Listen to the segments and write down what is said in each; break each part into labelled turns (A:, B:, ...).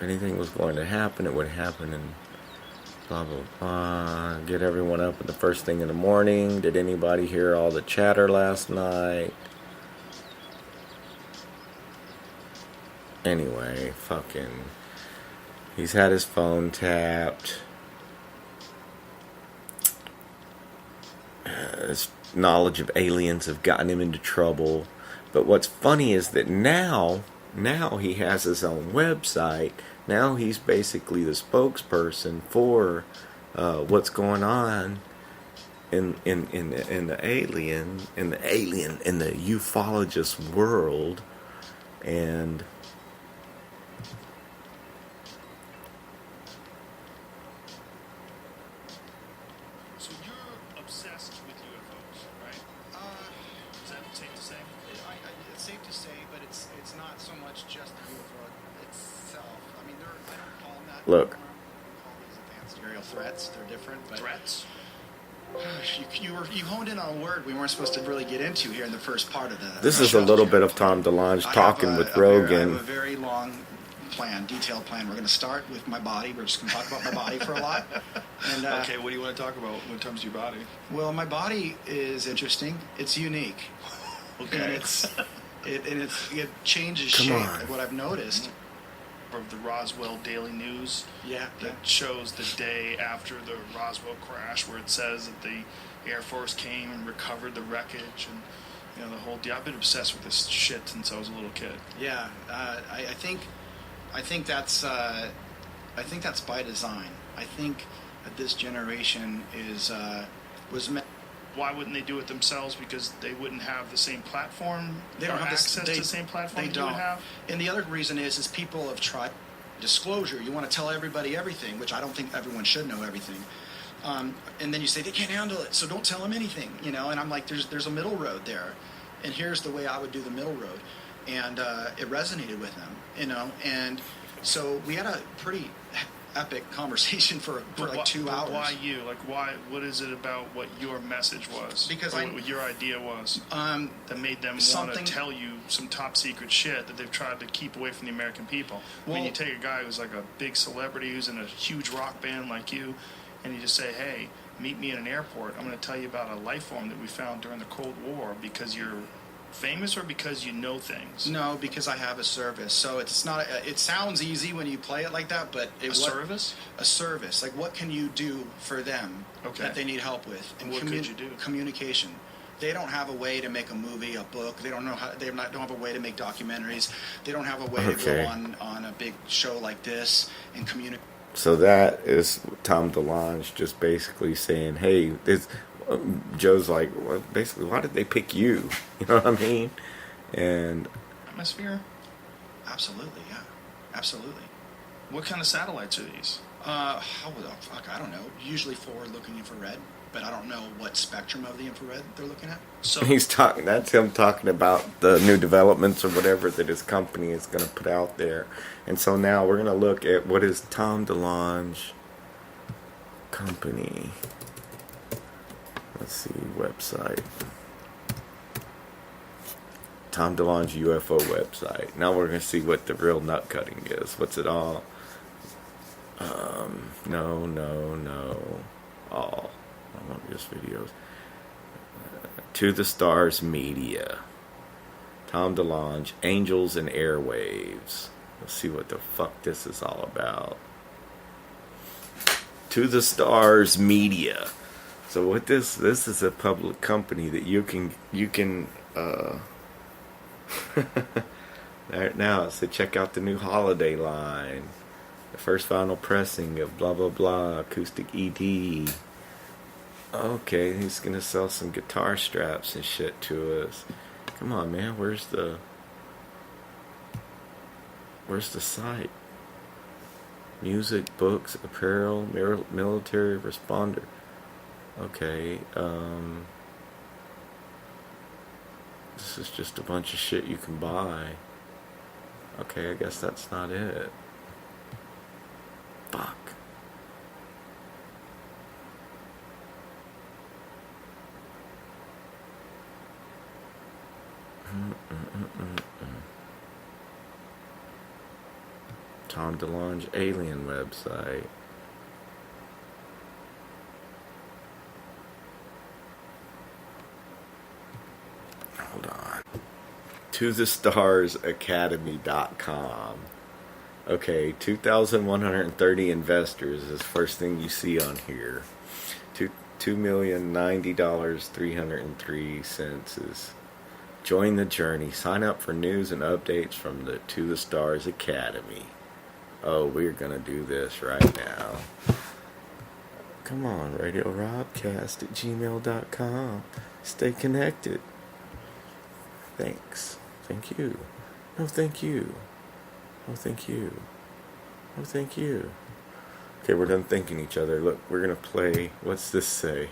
A: If anything was going to happen, it would happen, and blah blah blah. Get everyone up at the first thing in the morning. Did anybody hear all the chatter last night? Anyway, fucking, he's had his phone tapped. His knowledge of aliens have gotten him into trouble. But what's funny is that now he has his own website. Now he's basically the spokesperson for what's going on in the ufologist world, and
B: so you're obsessed with UFOs, right? Is that safe to say?
C: It's safe to say, but it's not so much just the UFO itself. I mean, I don't call them that.
A: Look.
C: We call these advanced aerial threats. They're different. But
B: Threats?
C: You honed in on a word we weren't supposed to really get into here in the first part of the.
A: This is a little bit of Tom Delonge talking with Rogan.
C: I have a very long plan, detailed plan. We're going to start with my body. We're just going to talk about my body for a lot. And,
B: okay, what do you want to talk about when it comes to your body?
C: Well, my body is interesting. It's unique.
B: Okay.
C: And it changes
A: Come
C: shape.
A: on.
C: What I've noticed.
B: Of the Roswell Daily News that shows the day after the Roswell crash, where it says that the Air Force came and recovered the wreckage, and the whole deal. I've been obsessed with this shit since I was a little kid.
C: Yeah, I think that's by design. I think that this generation was meant.
B: Why wouldn't they do it themselves? Because they wouldn't have the same platform.
C: They don't have
B: access to the same platform.
C: They don't.
B: You have.
C: And the other reason is people have tried disclosure. You want to tell everybody everything, which I don't think everyone should know everything. And then you say they can't handle it, so don't tell them anything. And I'm like, there's a middle road there, and here's the way I would do the middle road, and it resonated with them. And so we had a pretty epic conversation for like 2 hours.
B: Why you? What is it about what your message was?
C: Because
B: what your idea was that made them want to tell you some top secret shit that they've tried to keep away from the American people. When you take a guy who's like a big celebrity who's in a huge rock band like you, and you just say, hey, meet me at an airport, I'm going to tell you about a life form that we found during the Cold War, because you're famous or because you know things?
C: No, because I have a service. So it's not. It sounds easy when you play it like that, but
B: service.
C: A service. Like, what can you do for them that they need help with?
B: And what could you do?
C: Communication. They don't have a way to make a movie, a book. They don't know how. Don't have a way to make documentaries. They don't have a way to go on a big show like this and communicate.
A: So that is Tom Delonge just basically saying, hey, Joe's like, well, basically, why did they pick you? You know what I mean? And
B: atmosphere?
C: Absolutely, yeah. Absolutely.
B: What kind of satellites are these?
C: How the fuck? I don't know. Usually forward-looking infrared, but I don't know what spectrum of the infrared they're looking at.
A: So that's him talking about the new developments or whatever that his company is going to put out there. And so now we're going to look at what is Tom Delonge company. Let's see, website. Tom Delonge UFO website. Now we're going to see what the real nut cutting is. What's it all? No. All. I want just videos. To the Stars Media. Tom Delonge, Angels and Airwaves. Let's see what the fuck this is all about. To the Stars Media. So what this is a public company that you can now it said check out the new holiday line, the first final pressing of blah blah blah acoustic ED. Okay, he's gonna sell some guitar straps and shit to us. Come on, man, where's the site? Music, books, apparel, military responder. Okay, this is just a bunch of shit you can buy. Okay, I guess that's not it. Fuck. Tom Delonge alien website. Hold on. ToTheStarsAcademy.com. Okay, 2,130 investors is the first thing you see on here. $2,090,303 is join the journey. Sign up for news and updates from the To The Stars Academy. Oh, we're gonna do this right now. Come on, RadioRobcast@gmail.com. Stay connected. Thanks. Thank you. No, thank you. Oh, thank you. Oh, thank you. Okay, we're done thanking each other. Look, we're gonna play. What's this say?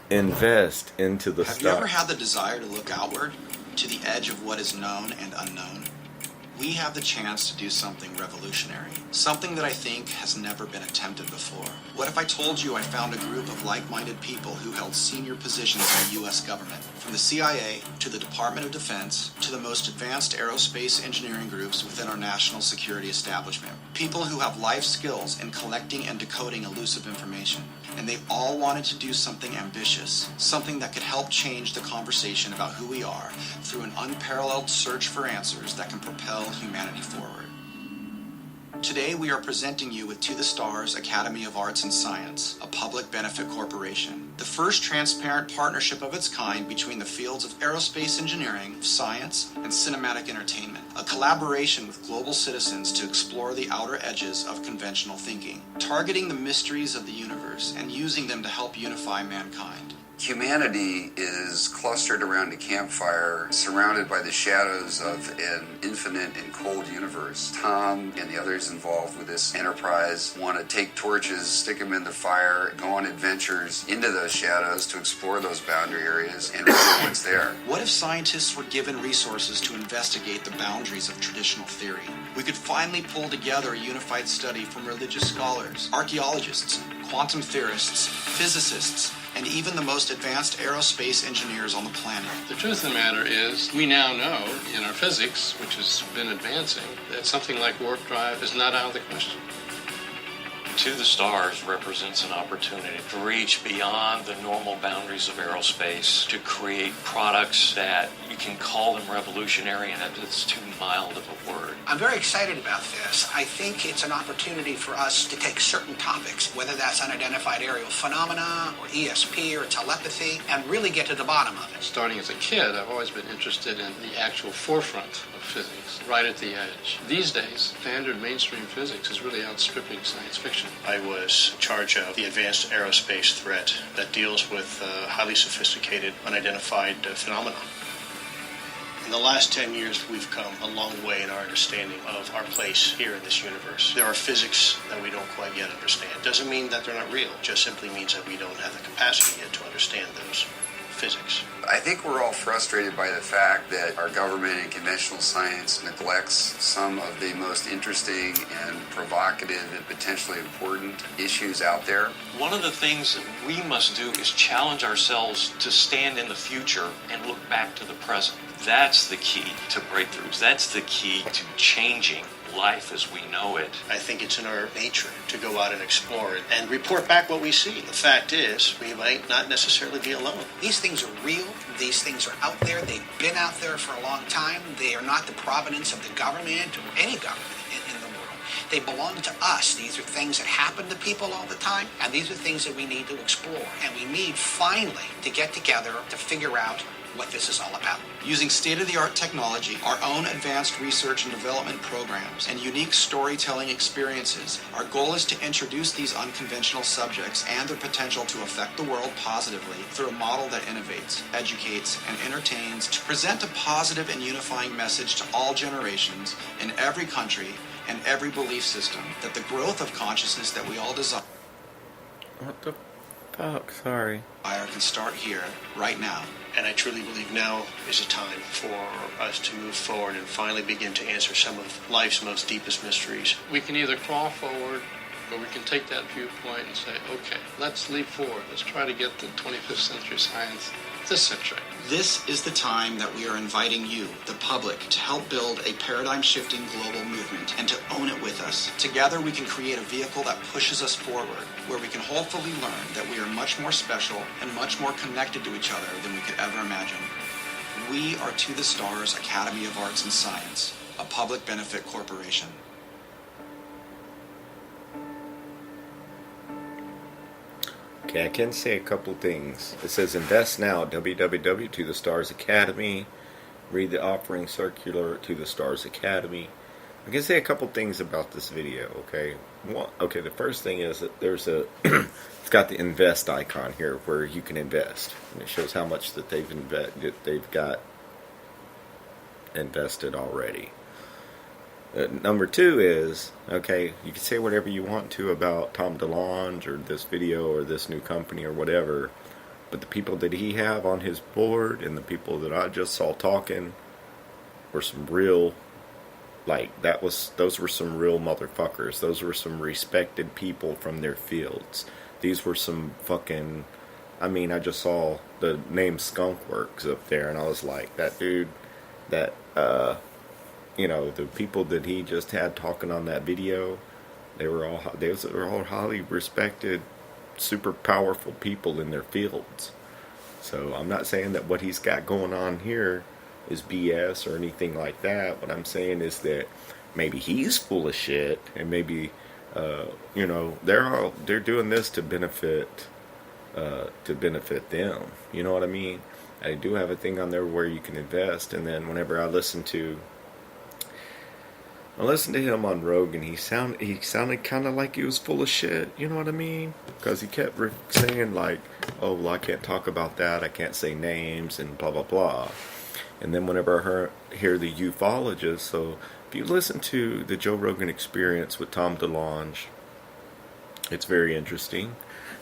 A: Invest into the stock.
C: Have you ever had the desire to look outward, to the edge of what is known and unknown? We have the chance to do something revolutionary, something that I think has never been attempted before. What if I told you I found a group of like-minded people who held senior positions in the U.S. government, from the CIA to the Department of Defense to the most advanced aerospace engineering groups within our national security establishment, people who have life skills in collecting and decoding elusive information, and they all wanted to do something ambitious, something that could help change the conversation about who we are through an unparalleled search for answers that can propel humanity forward. Today we are presenting you with To The Stars Academy of Arts and Science, a public benefit corporation, the first transparent partnership of its kind between the fields of aerospace engineering, science, and cinematic entertainment, a collaboration with global citizens to explore the outer edges of conventional thinking, targeting the mysteries of the universe and using them to help unify mankind.
D: Humanity is clustered around a campfire, surrounded by the shadows of an infinite and cold universe. Tom and the others involved with this enterprise want to take torches, stick them in the fire, go on adventures into those shadows to explore those boundary areas and reveal what's there.
C: What if scientists were given resources to investigate the boundaries of traditional theory? We could finally pull together a unified study from religious scholars, archaeologists, quantum theorists, physicists, and even the most advanced aerospace engineers on the planet.
E: The truth of the matter is, we now know in our physics, which has been advancing, that something like warp drive is not out of the question.
F: To the Stars represents an opportunity to reach beyond the normal boundaries of aerospace, to create products that you can call them revolutionary, and it's too mild of a word.
G: I'm very excited about this. I think it's an opportunity for us to take certain topics, whether that's unidentified aerial phenomena or ESP or telepathy, and really get to the bottom of it.
E: Starting as a kid, I've always been interested in the actual forefront of physics, right at the edge. These days, standard mainstream physics is really outstripping science fiction.
B: I was in charge of the advanced aerospace threat that deals with highly sophisticated, unidentified phenomena. In the last 10 years, we've come a long way in our understanding of our place here in this universe. There are physics that we don't quite yet understand. Doesn't mean that they're not real. It just simply means that we don't have the capacity yet to understand those physics.
D: I think we're all frustrated by the fact that our government and conventional science neglects some of the most interesting and provocative and potentially important issues out there.
F: One of the things that we must do is challenge ourselves to stand in the future and look back to the present. That's the key to breakthroughs. That's the key to changing life as we know it.
B: I think it's in our nature to go out and explore it and report back what we see. The fact is, we might not necessarily be alone.
G: These things are real. These things are out there. They've been out there for a long time. They are not the provenance of the government or any government in the world. They belong to us. These are things that happen to people all the time, and these are things that we need to explore. And we need, finally, to get together to figure out what this is all about.
C: Using state-of-the-art technology, our own advanced research and development programs, and unique storytelling experiences, our goal is to introduce these unconventional subjects and their potential to affect the world positively through a model that innovates, educates, and entertains, to present a positive and unifying message to all generations in every country and every belief system that the growth of consciousness that we all desire
A: What the fuck? Sorry.
C: can start here, right now.
B: And I truly believe now is a time for us to move forward and finally begin to answer some of life's most deepest mysteries.
E: We can either crawl forward, or we can take that viewpoint and say, okay, let's leap forward. Let's try to get the 25th century science this century.
C: This is the time that we are inviting you, the public, to help build a paradigm-shifting global movement and to own it with us. Together we can create a vehicle that pushes us forward, where we can hopefully learn that we are much more special and much more connected to each other than we could ever imagine. We are To the Stars Academy of Arts and Science, a public benefit corporation.
A: Okay, I can say a couple things. It says invest now, www to the Stars Academy. Read the offering circular to the Stars Academy. I can say a couple things about this video, okay? Okay, the first thing is that there's a it's got the invest icon here where you can invest, and it shows how much that they've got invested already. Number two is, okay, you can say whatever you want to about Tom DeLonge or this video or this new company or whatever, but the people that he have on his board and the people that I just saw talking were some real, those were some real motherfuckers. Those were some respected people from their fields. These were some fucking, I just saw the name Skunkworks up there and I was like, that dude, that, the people that he just had talking on that video, they were all highly respected, super powerful people in their fields. So I'm not saying that what he's got going on here is BS or anything like that. What I'm saying is that maybe he's full of shit, and maybe they're doing this to benefit them. You know what I mean? I do have a thing on there where you can invest, and then whenever I listen to him on Rogan, he sounded kind of like he was full of shit, you know what I mean? Because he kept saying like, oh, well, I can't talk about that, I can't say names, and blah, blah, blah. And then whenever I hear the ufologists, so if you listen to the Joe Rogan Experience with Tom DeLonge, it's very interesting.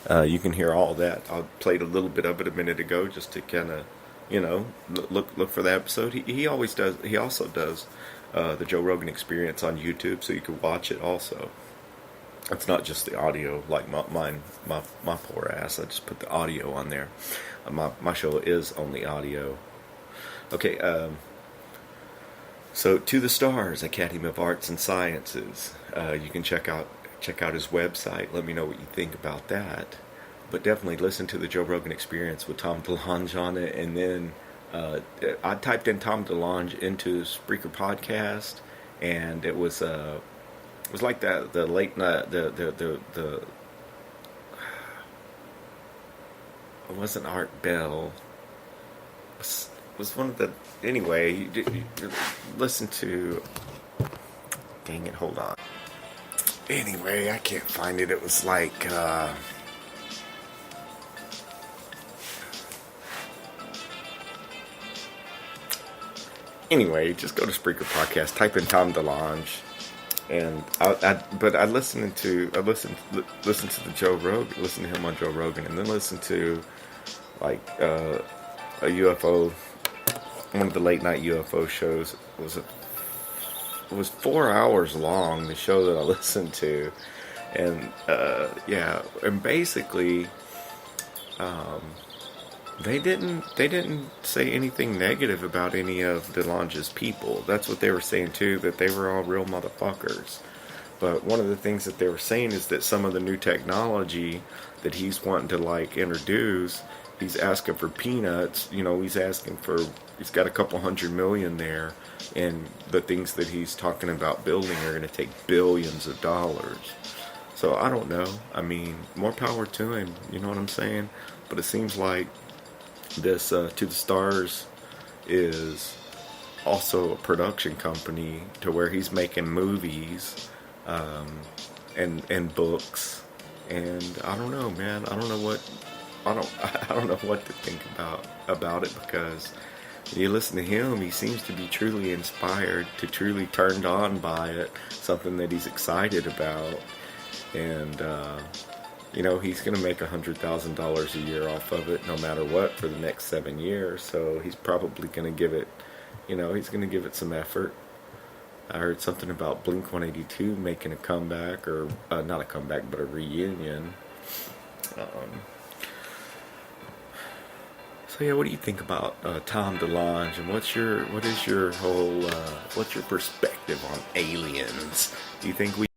A: You can hear all that. I played a little bit of it a minute ago just to kind of, look for the episode. He also does the Joe Rogan Experience on YouTube, so you can watch it also. It's not just the audio like my poor ass. I just put the audio on there. My show is only audio. Okay, so To the Stars Academy of Arts and Sciences. You can check out his website. Let me know what you think about that. But definitely listen to the Joe Rogan Experience with Tom DeLonge on it, and then I typed in Tom DeLonge into Spreaker podcast, and it was like the late night the it wasn't Art Bell. It was one of the, anyway. You listen to. Dang it! Hold on. Anyway, I can't find it. It was like. Anyway, just go to Spreaker Podcast, type in Tom DeLonge, and I listened to the Joe Rogan, listen to him on Joe Rogan, and then listen to like a UFO, one of the late night UFO shows. It was 4 hours long, the show that I listened to, and and basically. They didn't say anything negative about any of DeLonge's people. That's what they were saying too, that they were all real motherfuckers. But one of the things that they were saying is that some of the new technology that he's wanting to like introduce, he's asking for peanuts. He's got a couple $100 million there, and the things that he's talking about building are going to take billions of dollars. So I don't know. More power to him. You know what I'm saying? But it seems like this To the Stars is also a production company to where he's making movies and books, and I don't know, man. I don't know what to think about it, because you listen to him, he seems to be truly inspired, to truly turned on by it, something that he's excited about, and he's going to make $100,000 a year off of it no matter what for the next 7 years. So he's probably going to give it, he's going to give it some effort. I heard something about Blink-182 making a comeback, or not a comeback, but a reunion. So So yeah, what do you think about Tom DeLonge, and what's your perspective on aliens? Do you think we